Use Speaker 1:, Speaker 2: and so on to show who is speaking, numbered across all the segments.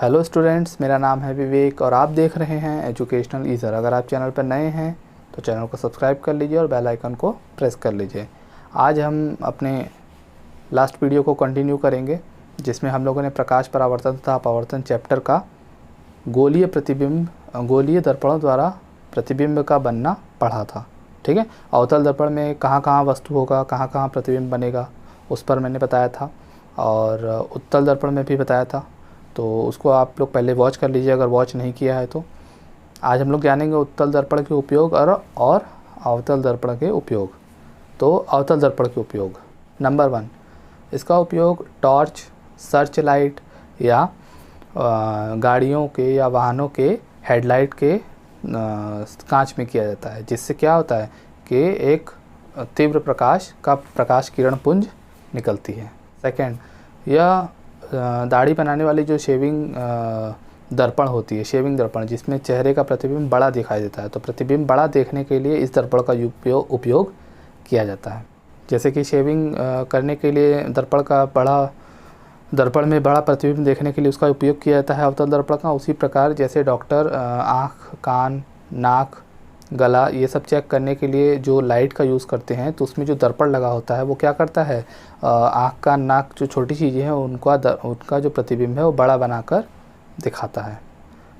Speaker 1: Hello students, मेरा नाम है विवेक और आप देख रहे हैं एजुकेशनल ईज़र। अगर आप चैनल पर नए हैं तो चैनल को सब्सक्राइब कर लीजिए और बेल आइकन को प्रेस कर लीजिए। आज हम अपने लास्ट वीडियो को कंटिन्यू करेंगे जिसमें हम लोगों ने प्रकाश परावर्तन तथा अपवर्तन चैप्टर का गोलीय दर्पणों द्वारा प्रतिबिंब का बनना पढ़ा था। ठीक है, अवतल दर्पण में कहाँ कहाँ वस्तु होगा, कहाँ कहाँ प्रतिबिंब बनेगा, उस पर मैंने बताया था और उत्तल दर्पण में भी बताया था। तो उसको आप लोग पहले वॉच कर लीजिए अगर वॉच नहीं किया है तो। आज हम लोग जानेंगे उत्तल दर्पण के उपयोग और अवतल दर्पण के उपयोग। तो अवतल दर्पण के उपयोग, नंबर 1, इसका उपयोग टॉर्च, सर्च लाइट या गाड़ियों के या वाहनों के हेडलाइट के कांच में किया जाता है, जिससे क्या होता है कि एक तीव्र प्रकाश का प्रकाश किरण पुंज निकलती है। सेकंड, यह दाढ़ी बनाने वाली जो शेविंग दर्पण होती है, शेविंग दर्पण, जिसमें चेहरे का प्रतिबिंब बड़ा दिखाई देता है, तो प्रतिबिंब बड़ा देखने के लिए इस दर्पण का उपयोग किया जाता है। जैसे कि शेविंग करने के लिए दर्पण में बड़ा प्रतिबिंब देखने के लिए उसका उपयोग किया जाता है अवतल दर्पण का। उसी प्रकार जैसे डॉक्टर आँख, कान, नाक, गला ये सब चेक करने के लिए जो लाइट का यूज़ करते हैं, तो उसमें जो दर्पण लगा होता है वो क्या करता है, आँख, कान, नाक जो छोटी चीज़ें हैं उनका जो प्रतिबिंब है वो बड़ा बनाकर दिखाता है।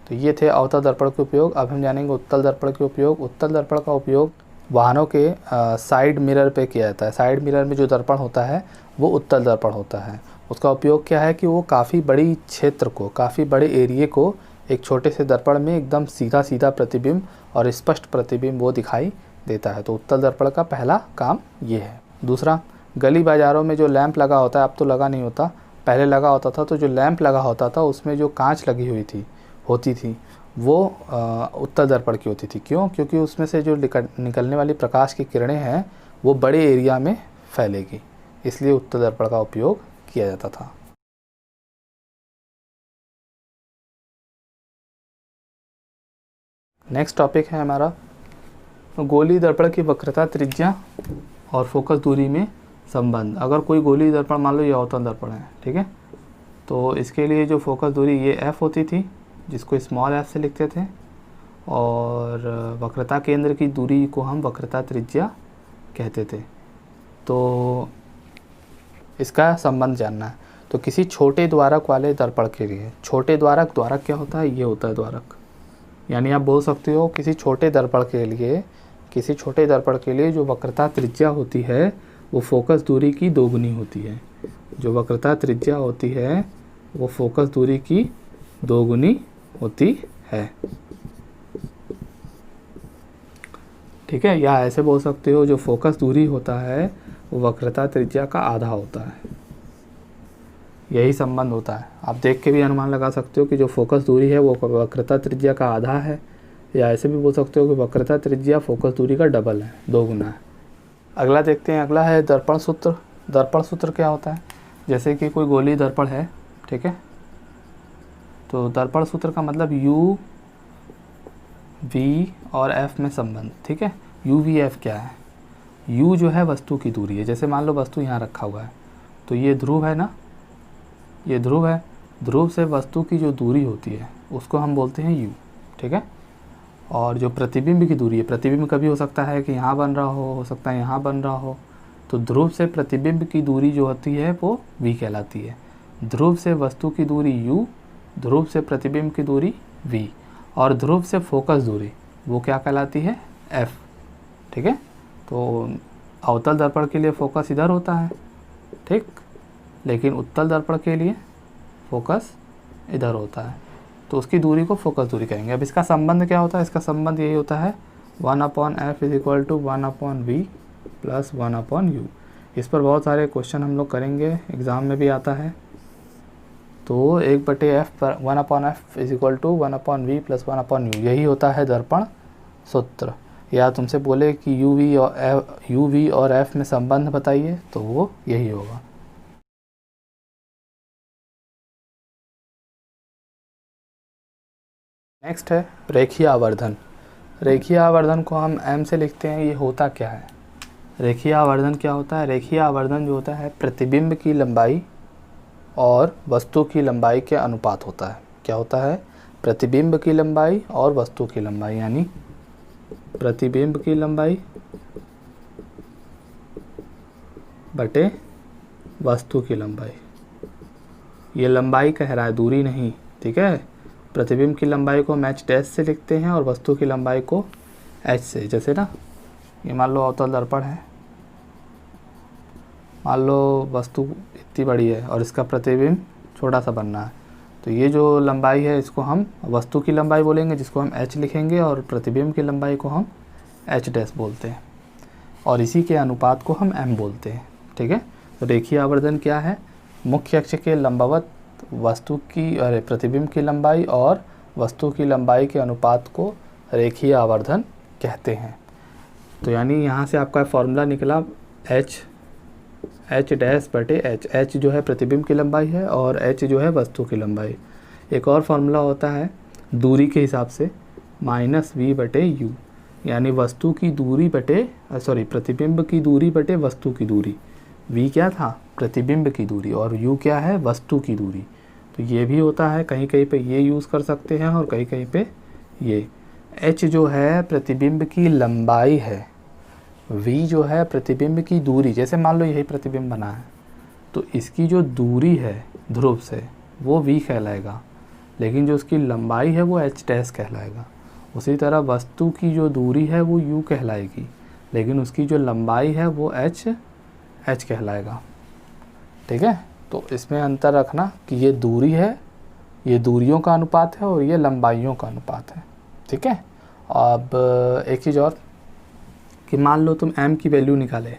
Speaker 1: तो ये थे अवतल दर्पण के उपयोग। अब हम जानेंगे उत्तल दर्पण के उपयोग। उत्तल दर्पण का उपयोग वाहनों के साइड मिरर पे किया जाता है। साइड मिरर में जो दर्पण होता है वो उत्तल दर्पण होता है। उसका उपयोग क्या है कि वो काफ़ी बड़ी क्षेत्र को, काफ़ी बड़े एरिए को एक छोटे से दर्पण में एकदम सीधा सीधा प्रतिबिंब और स्पष्ट प्रतिबिंब वो दिखाई देता है। तो उत्तल दर्पण का पहला काम ये है। दूसरा, गली बाज़ारों में जो लैंप लगा होता है, अब तो लगा नहीं होता, पहले लगा होता था, तो जो लैंप लगा होता था उसमें जो कांच लगी होती थी वो उत्तल दर्पण की होती थी। क्यों? क्योंकि उसमें से जो निकलने वाली प्रकाश की किरणें हैं वो बड़े एरिया में फैलेगी, इसलिए उत्तल दर्पण का उपयोग किया जाता था। नेक्स्ट टॉपिक है हमारा गोलीय दर्पण की वक्रता, त्रिज्या और फोकस दूरी में संबंध। अगर कोई गोलीय दर्पण, मान लो ये अवतल दर्पण है, ठीक है, तो इसके लिए जो फोकस दूरी ये f होती थी, जिसको स्मॉल f से लिखते थे, और वक्रता केंद्र की दूरी को हम वक्रता त्रिज्या कहते थे। तो इसका संबंध जानना है। तो किसी छोटे द्वारक वाले दर्पण के लिए, छोटे द्वारक क्या होता है, ये होता है द्वारक, यानी आप बोल सकते हो किसी छोटे दर्पण के लिए जो वक्रता त्रिज्या होती है वो फोकस दूरी की दोगुनी होती है। जो वक्रता त्रिज्या होती है वो फोकस दूरी की दोगुनी होती है। ठीक है, या ऐसे बोल सकते हो जो फोकस दूरी होता है वो वक्रता त्रिज्या का आधा होता है। यही संबंध होता है। आप देख के भी अनुमान लगा सकते हो कि जो फोकस दूरी है वो वक्रता त्रिज्या का आधा है, या ऐसे भी बोल सकते हो कि वक्रता त्रिज्या फोकस दूरी का डबल है, दोगुना है। अगला देखते हैं। अगला है दर्पण सूत्र। दर्पण सूत्र क्या होता है? जैसे कि कोई गोलीय दर्पण है, ठीक है, तो दर्पण सूत्र का मतलब u, v और f में संबंध। ठीक है, u, v, f क्या है? u जो है वस्तु की दूरी है। जैसे मान लो वस्तु यहाँ रखा हुआ है, तो ये ध्रुव है ना, ये ध्रुव है। ध्रुव से वस्तु की जो दूरी होती है उसको हम बोलते हैं u, ठीक है। और जो प्रतिबिंब की दूरी है, प्रतिबिंब कभी हो सकता है कि यहाँ बन रहा हो सकता है यहाँ बन रहा हो, तो ध्रुव से प्रतिबिंब की दूरी जो होती है वो v कहलाती है। ध्रुव से वस्तु की दूरी u, ध्रुव से प्रतिबिंब की दूरी v, और ध्रुव से फोकस दूरी वो क्या कहलाती है, f। ठीक है, तो अवतल दर्पण के लिए फोकस इधर होता है, ठीक, लेकिन उत्तल दर्पण के लिए फोकस इधर होता है, तो उसकी दूरी को फोकस दूरी कहेंगे। अब इसका संबंध क्या होता है? इसका संबंध यही होता है 1/f = 1/v + 1/u। इस पर बहुत सारे क्वेश्चन हम लोग करेंगे, एग्ज़ाम में भी आता है। तो 1/f पर 1/f = 1/v + 1/u, यही होता है दर्पण सूत्र। या तुमसे बोले कि u, v और f में संबंध बताइए, तो वो यही होगा। नेक्स्ट है रेखीय आवर्धन। रेखीय आवर्धन को हम m से लिखते हैं। ये होता क्या है? रेखीय आवर्धन क्या होता है? रेखीय आवर्धन जो होता है प्रतिबिंब की लंबाई और वस्तु की लंबाई के अनुपात होता है। क्या होता है, प्रतिबिंब की लंबाई और वस्तु की लंबाई, यानी प्रतिबिंब की लंबाई बटे वस्तु की लंबाई। ये लंबाई कह रहा है, दूरी नहीं, ठीक है। प्रतिबिंब की लंबाई को हम h डैश से लिखते हैं और वस्तु की लंबाई को h से। जैसे ना ये मान लो अवतल दर्पण है, मान लो वस्तु इतनी बड़ी है और इसका प्रतिबिंब छोटा सा बनना है, तो ये जो लंबाई है इसको हम वस्तु की लंबाई बोलेंगे, जिसको हम h लिखेंगे, और प्रतिबिंब की लंबाई को हम h डैश बोलते हैं, और इसी के अनुपात को हम m बोलते हैं, ठीक है। तो रेखीय आवर्धन क्या है, मुख्य अक्ष के लंबवत वस्तु की प्रतिबिंब की लंबाई और वस्तु की लंबाई के अनुपात को रेखीय आवर्धन कहते हैं। तो यानी यहाँ से आपका फॉर्मूला निकला h डैश बटे h जो है प्रतिबिंब की लंबाई है और h जो है वस्तु की लंबाई। एक और फार्मूला होता है दूरी के हिसाब से -v बटे u, यानी वस्तु की दूरी बटे प्रतिबिंब की दूरी बटे वस्तु की दूरी। v क्या था, प्रतिबिंब की दूरी, और u क्या है, वस्तु की दूरी। तो ये भी होता है, कहीं कहीं पे ये यूज़ कर सकते हैं और कहीं कहीं पे ये। h जो है प्रतिबिंब की लंबाई है, v जो है प्रतिबिंब की दूरी। जैसे मान लो यही प्रतिबिंब बना है तो इसकी जो दूरी है ध्रुव से वो v कहलाएगा, लेकिन जो उसकी लंबाई है वो h डैश कहलाएगा। उसी तरह वस्तु की जो दूरी है वो u कहलाएगी, लेकिन उसकी जो लंबाई है वो h कहलाएगा, ठीक है। तो इसमें अंतर रखना कि ये दूरी है, ये दूरियों का अनुपात है और ये लंबाइयों का अनुपात है, ठीक है। अब एक चीज़ और कि मान लो तुम m की वैल्यू निकाले,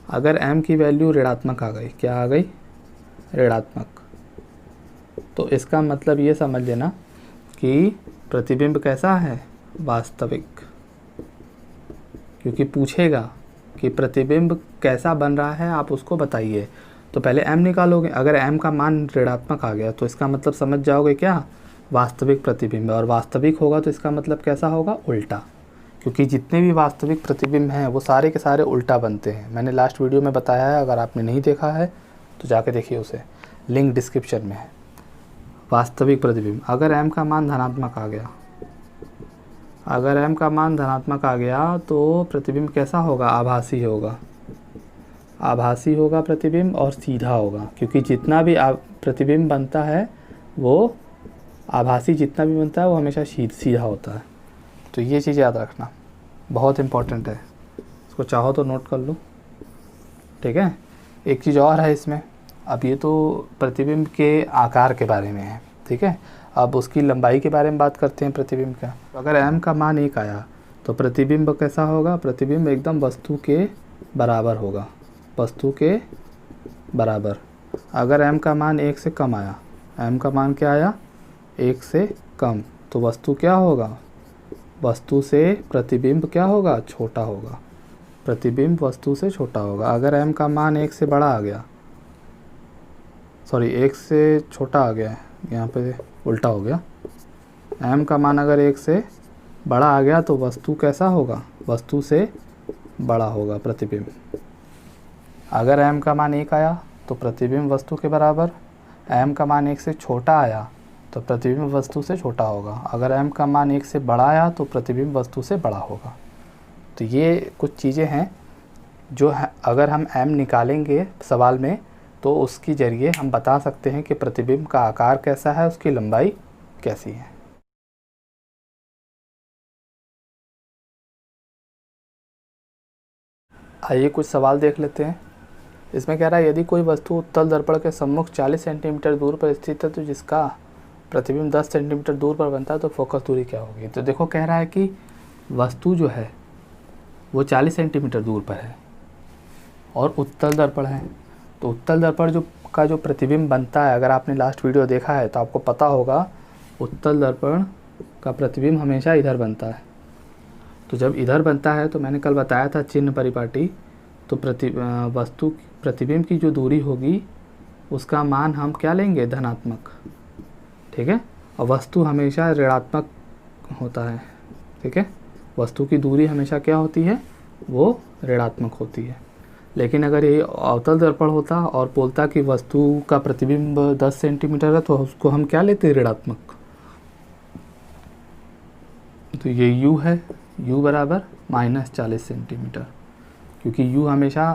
Speaker 1: अगर m की वैल्यू ऋणात्मक आ गई, क्या आ गई, ऋणात्मक, तो इसका मतलब ये समझ लेना कि प्रतिबिंब कैसा है, वास्तविक, क्योंकि पूछेगा कि प्रतिबिंब कैसा बन रहा है, आप उसको बताइए। तो पहले m निकालोगे, अगर m का मान ऋणात्मक आ गया तो इसका मतलब समझ जाओगे क्या, वास्तविक प्रतिबिंब, और वास्तविक होगा तो इसका मतलब कैसा होगा, उल्टा, क्योंकि जितने भी वास्तविक प्रतिबिंब हैं वो सारे के सारे उल्टा बनते हैं। मैंने लास्ट वीडियो में बताया है, अगर आपने नहीं देखा है तो जाके देखिए उसे, लिंक डिस्क्रिप्शन में है। वास्तविक प्रतिबिंब, अगर m का मान धनात्मक आ गया, अगर m का मान धनात्मक आ गया तो प्रतिबिंब कैसा होगा, आभासी होगा, आभासी होगा प्रतिबिंब और सीधा होगा, क्योंकि जितना भी प्रतिबिंब बनता है वो आभासी, जितना भी बनता है वो हमेशा सीधा होता है। तो ये चीज़ याद रखना, बहुत इम्पोर्टेंट है, इसको चाहो तो नोट कर लो, ठीक है। एक चीज़ और है इसमें, अब ये तो प्रतिबिंब के आकार के बारे में है, ठीक है। अब उसकी लंबाई के बारे में बात करते हैं प्रतिबिंब का। अगर m का मान 1 आया तो प्रतिबिंब कैसा होगा, प्रतिबिंब एकदम वस्तु के बराबर होगा, वस्तु के बराबर। अगर m का मान 1 से कम आया, m का मान क्या आया, 1 से कम, तो वस्तु क्या होगा, वस्तु से प्रतिबिंब क्या होगा, छोटा होगा, प्रतिबिंब वस्तु से छोटा होगा। अगर m का मान 1 से बड़ा आ गया, 1 से छोटा आ गया, यहाँ पे उल्टा हो गया, m का मान अगर 1 से बड़ा आ गया तो वस्तु कैसा होगा, वस्तु से बड़ा होगा प्रतिबिंब। अगर m का मान 1 आया तो प्रतिबिंब वस्तु के बराबर, m का मान 1 से छोटा आया तो प्रतिबिंब वस्तु से छोटा होगा, अगर m का मान 1 से बड़ा आया तो प्रतिबिंब वस्तु से बड़ा होगा। तो ये कुछ चीज़ें हैं जो अगर हम m निकालेंगे सवाल में तो उसके ज़रिए हम बता सकते हैं कि प्रतिबिंब का आकार कैसा है, उसकी लंबाई कैसी है। आइए कुछ सवाल देख लेते हैं। इसमें कह रहा है यदि कोई वस्तु उत्तल दर्पण के सम्मुख 40 सेंटीमीटर दूर पर स्थित है तो जिसका प्रतिबिंब 10 सेंटीमीटर दूर पर बनता है तो फोकस दूरी क्या होगी। तो देखो कह रहा है कि वस्तु जो है वो 40 सेंटीमीटर दूर पर है और उत्तल दर्पण है, तो उत्तल दर्पण का जो प्रतिबिंब बनता है, अगर आपने लास्ट वीडियो देखा है तो आपको पता होगा उत्तल दर्पण का प्रतिबिंब हमेशा इधर बनता है। तो जब इधर बनता है तो मैंने कल बताया था चिन्ह परिपाटी, तो वस्तु प्रतिबिंब की जो दूरी होगी उसका मान हम क्या लेंगे, धनात्मक, ठीक है। और वस्तु हमेशा ऋणात्मक होता है, ठीक है। वस्तु की दूरी हमेशा क्या होती है, वो ऋणात्मक होती है। लेकिन अगर ये अवतल दर्पण होता और बोलता कि वस्तु का प्रतिबिंब 10 सेंटीमीटर है तो उसको हम क्या लेते, ऋणात्मक, तो ये u है, u बराबर -40 सेंटीमीटर, क्योंकि u हमेशा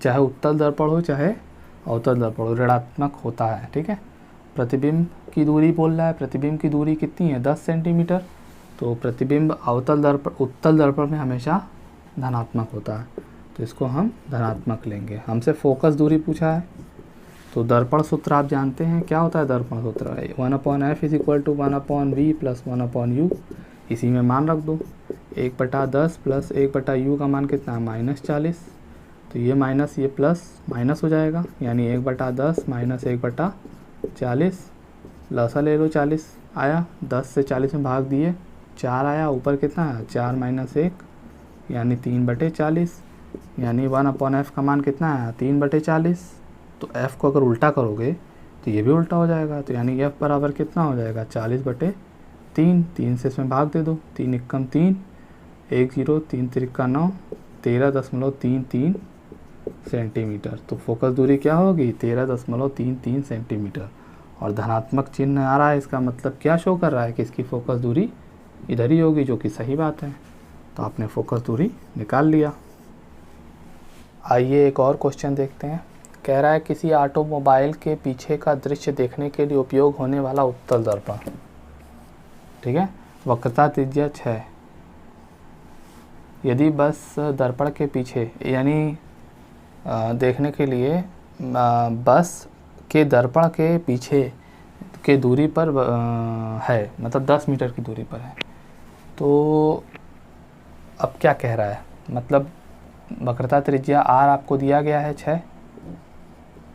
Speaker 1: चाहे उत्तल दर्पण हो चाहे अवतल दर्पण हो ऋणात्मक होता है। ठीक है, प्रतिबिंब की दूरी बोल रहा है, प्रतिबिंब की दूरी कितनी है 10 सेंटीमीटर, तो प्रतिबिंब उत्तल दर्पण में हमेशा धनात्मक होता है, तो इसको हम धनात्मक लेंगे। हमसे फोकस दूरी पूछा है, तो दर्पण सूत्र आप जानते हैं क्या होता है। दर्पण सूत्र 1/f = 1/v + 1/u, इसी में मान रख दो। 1/10 + 1/u का मान कितना है -40, तो ये माइनस ये प्लस माइनस हो जाएगा, यानी 1/10 - 1/40, लसा ले लो 40 आया, 10 से 40 में भाग दिए 4 आया, ऊपर कितना है 4 - 1 यानी 3/40, यानी 1/f का मान कितना है 3/40। तो f को अगर उल्टा करोगे तो ये भी उल्टा हो जाएगा, तो यानी f बराबर कितना हो जाएगा 40/3। 3 से इसमें भाग दे दो, 3 × 3 1 0, 3 × 9 13.33 सेंटीमीटर। तो फोकस दूरी क्या होगी 13.33 सेंटीमीटर, और धनात्मक चिन्ह आ रहा है, इसका मतलब क्या शो कर रहा है कि इसकी फोकस दूरी इधर ही होगी, जो कि सही बात है। तो आपने फोकस दूरी निकाल लिया। आइए एक और क्वेश्चन देखते हैं। कह रहा है किसी ऑटोमोबाइल के पीछे का दृश्य देखने के लिए उपयोग होने वाला उत्तल दर्पण, ठीक है, वक्रता त्रिज्या 6। यदि बस दर्पण के पीछे यानी देखने के लिए बस के दर्पण के पीछे के दूरी पर है, मतलब 10 मीटर की दूरी पर है, तो अब क्या कह रहा है, मतलब वक्रता त्रिज्या r आपको दिया गया है 6,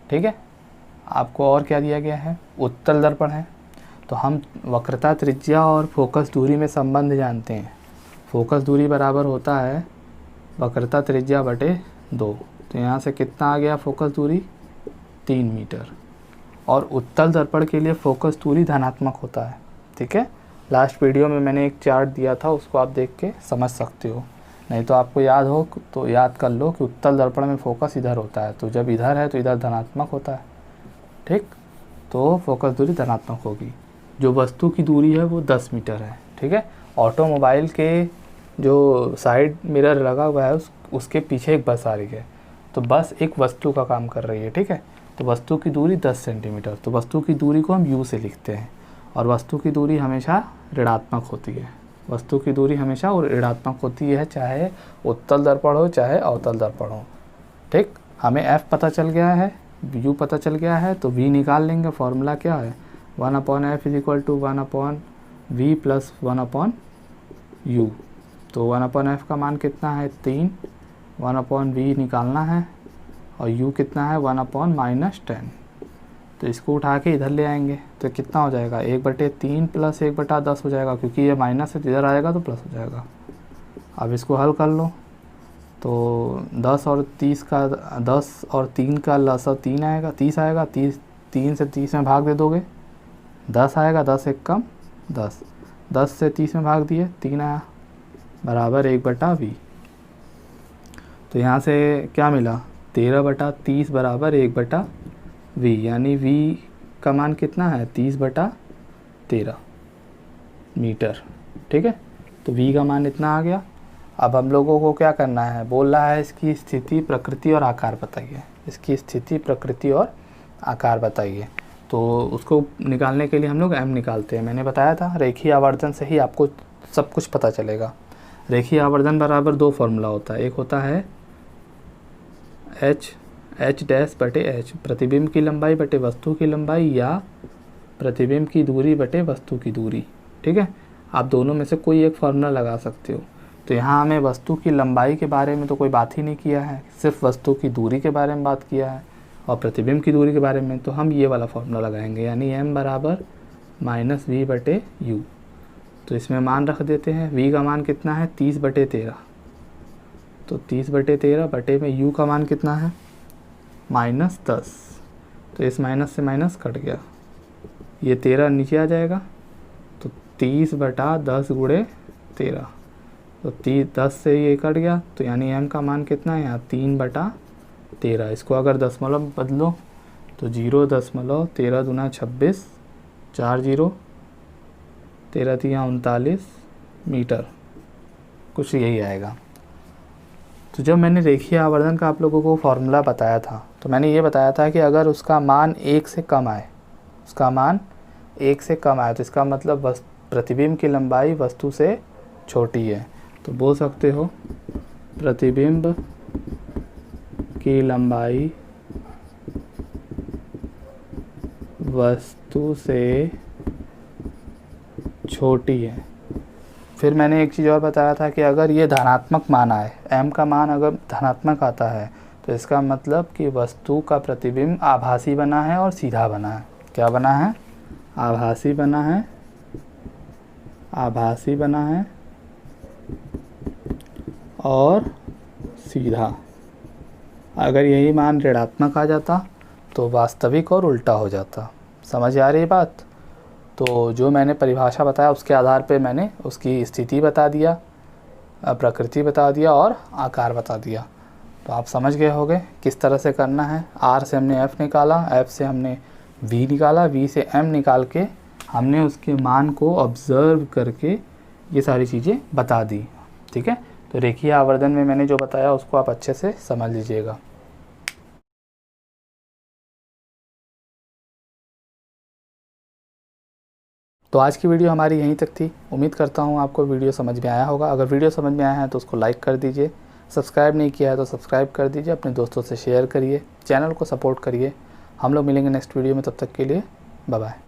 Speaker 1: ठीक है, आपको और क्या दिया गया है उत्तल दर्पण है। तो हम वक्रता त्रिज्या और फोकस दूरी में संबंध जानते हैं। फोकस दूरी बराबर होता है वक्रता त्रिज्या बटे 2, तो यहाँ से कितना आ गया फोकस दूरी 3 मीटर, और उत्तल दर्पण के लिए फोकस दूरी धनात्मक होता है। ठीक है, लास्ट वीडियो में मैंने एक चार्ट दिया था, उसको आप देख के समझ सकते हो, नहीं तो आपको याद हो तो याद कर लो कि उत्तल दर्पण में फोकस इधर होता है, तो जब इधर है तो इधर धनात्मक होता है। ठीक, तो फोकस दूरी धनात्मक होगी। जो वस्तु की दूरी है वो 10 मीटर है। ठीक है, ऑटोमोबाइल के जो साइड मिरर लगा हुआ है उसके पीछे एक बस आ रही है, तो बस एक वस्तु का काम कर रही है। ठीक है, तो वस्तु की दूरी 10 सेंटीमीटर, तो वस्तु की दूरी को हम u से लिखते हैं, और वस्तु की दूरी हमेशा ऋणात्मक होती है। वस्तु की दूरी हमेशा ऋणात्मक होती है, चाहे उत्तल दर्पण हो चाहे अवतल दर्पण हो। ठीक, हमें f पता चल गया है, u पता चल गया है, तो v निकाल लेंगे। फॉर्मूला क्या है 1/f = 1/v + 1/u, तो 1/f का मान कितना है 3, 1/v निकालना है, और u कितना है 1/-10, तो इसको उठा के इधर ले आएंगे तो कितना हो जाएगा 1/3 + 1/10 हो जाएगा, क्योंकि ये माइनस है तो इधर आएगा तो प्लस हो जाएगा। अब इसको हल कर लो, तो 10 और 3 का लसा 3 आएगा, 30 आएगा, 3 से 30 में भाग दे दोगे 10 आएगा, 10 एक कम 10, 10 से 30 में भाग दिए 3 आया, बराबर 1/v। तो यहाँ से क्या मिला 13/30 बराबर 1/v, यानी v का मान कितना है 30/13 मीटर। ठीक है, तो v का मान इतना आ गया। अब हम लोगों को क्या करना है, बोल रहा है इसकी स्थिति प्रकृति और आकार बताइए, इसकी स्थिति प्रकृति और आकार बताइए। तो उसको निकालने के लिए हम लोग m निकालते हैं। मैंने बताया था रेखीय आवर्धन से ही आपको सब कुछ पता चलेगा। रेखीय आवर्धन बराबर 2 फॉर्मूला होता है, एक होता है h'/h, प्रतिबिंब की लंबाई बटे वस्तु की लंबाई, या प्रतिबिंब की दूरी बटे वस्तु की दूरी। ठीक है, आप दोनों में से कोई एक फॉर्मूला लगा सकते हो। तो यहाँ हमें वस्तु की लंबाई के बारे में तो कोई बात ही नहीं किया है, सिर्फ वस्तु की दूरी के बारे में बात किया है, और प्रतिबिंब की दूरी के बारे में तो हम ये वाला फॉर्मूला लगाएंगे, यानी m बराबर -v/u। तो इसमें मान रख देते हैं, v का मान कितना है 30/13, तो 30/13 बटे में u का मान कितना है -10, तो इस माइनस से माइनस कट गया, ये 13 नीचे आ जाएगा, तो 30/10 × 13, तो 10 से ये कट गया, तो यानी m का मान कितना है यहाँ 3/13। इसको अगर दशमलव में बदलो तो 0.13 × 26, 4 0, 13 × 39, मीटर, कुछ यही आएगा। तो जब मैंने रेखीय आवर्धन का आप लोगों को फॉर्मूला बताया था तो मैंने ये बताया था कि अगर उसका मान 1 से कम आए, उसका मान 1 से कम आए तो इसका मतलब प्रतिबिंब की लंबाई वस्तु से छोटी है। तो बोल सकते हो प्रतिबिंब की लंबाई वस्तु से छोटी है। फिर मैंने एक चीज़ और बताया था कि अगर ये धनात्मक मान आए, m का मान अगर धनात्मक आता है तो इसका मतलब कि वस्तु का प्रतिबिंब आभासी बना है और सीधा बना है। क्या बना है? आभासी बना है, आभासी बना है और सीधा। अगर यही मान ऋणात्मक आ जाता तो वास्तविक और उल्टा हो जाता। समझ आ रही बात? तो जो मैंने परिभाषा बताया उसके आधार पे मैंने उसकी स्थिति बता दिया, प्रकृति बता दिया और आकार बता दिया। तो आप समझ गए होंगे किस तरह से करना है। R से हमने F निकाला, F से हमने V निकाला, V से M निकाल के हमने उसके मान को ऑब्ज़र्व करके ये सारी चीज़ें बता दी। ठीक है, तो रेखीय आवर्धन में मैंने जो बताया उसको आप अच्छे से समझ लीजिएगा। तो आज की वीडियो हमारी यहीं तक थी। उम्मीद करता हूँ आपको वीडियो समझ में आया होगा। अगर वीडियो समझ में आया है तो उसको लाइक कर दीजिए, सब्सक्राइब नहीं किया है तो सब्सक्राइब कर दीजिए, अपने दोस्तों से शेयर करिए, चैनल को सपोर्ट करिए। हम लोग मिलेंगे नेक्स्ट वीडियो में, तब तक के लिए बाय बाय।